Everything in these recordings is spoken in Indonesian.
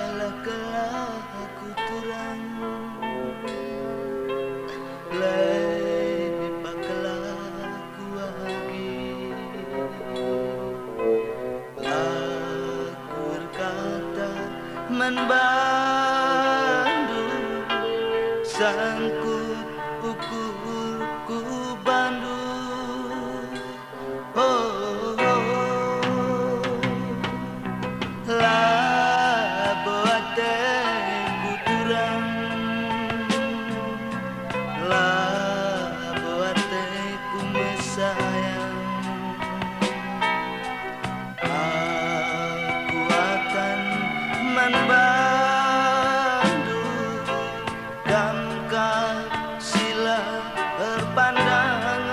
Salahkah aku turang lebih bakalah ku lagi aku berkata membandu sangkut ukurku bandu bandu damkah sila berpandangan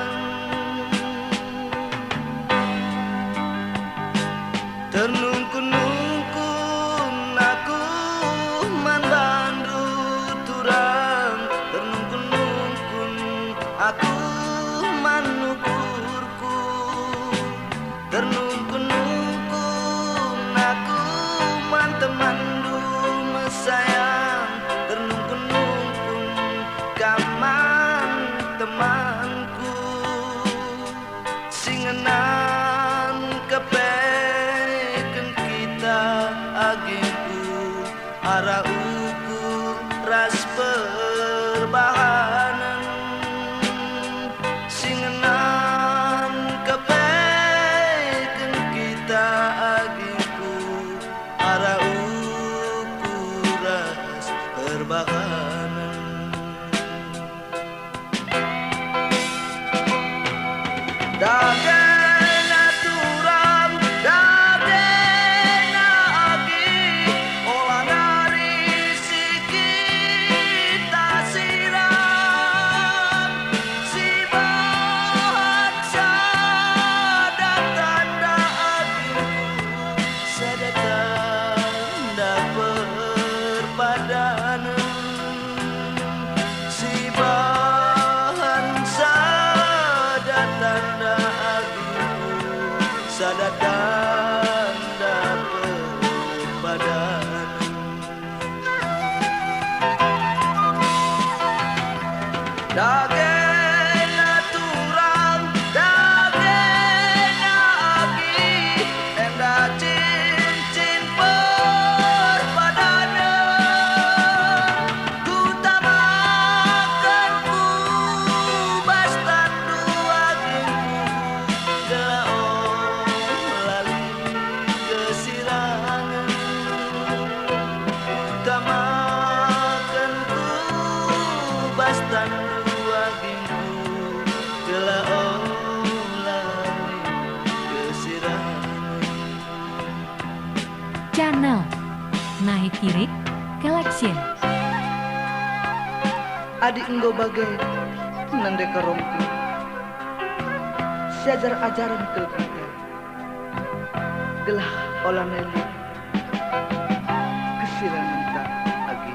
ternungkun-nungkun aku membandu turang ternungkun-nungkun aku manukurku ternungkun-nungkun aku temandu mesayang ternungkun-nungkun kaman temanku singenan kepeken kita agingku arah ukur ras perbahanan singenan kepeken kita agingku arah ukuras perbahanan dagena turang dagena agi olah dari sikita siram si bahasa datanda agingku sadatanda perpadanan si bahasa datanda agingku sadatanda perpadanan dagena turang dagena agi enda cincin perpadanan ku tamakan ku bastan dua agingku gelah lali kesirangan tamakan ku bastan dua agingku gelah lali kesirangan Channel Naik Kirik Collection. adik enggo bagai nande karompi siajar ajaran kelkita gelah olah neli kesirangan tak agi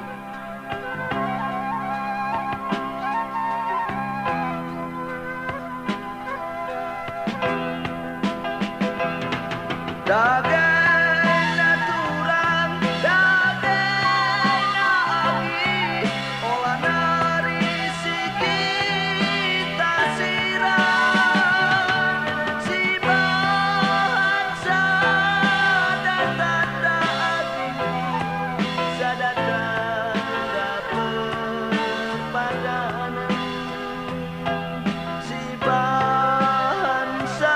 dagena turang dagena agi olah dari sikita siram si bahasa datanda agingku sadatanda perpadanan si bahasa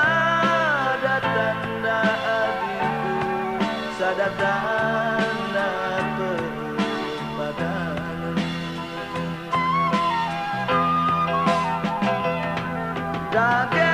datanda agingku sadatanda perpadanan daging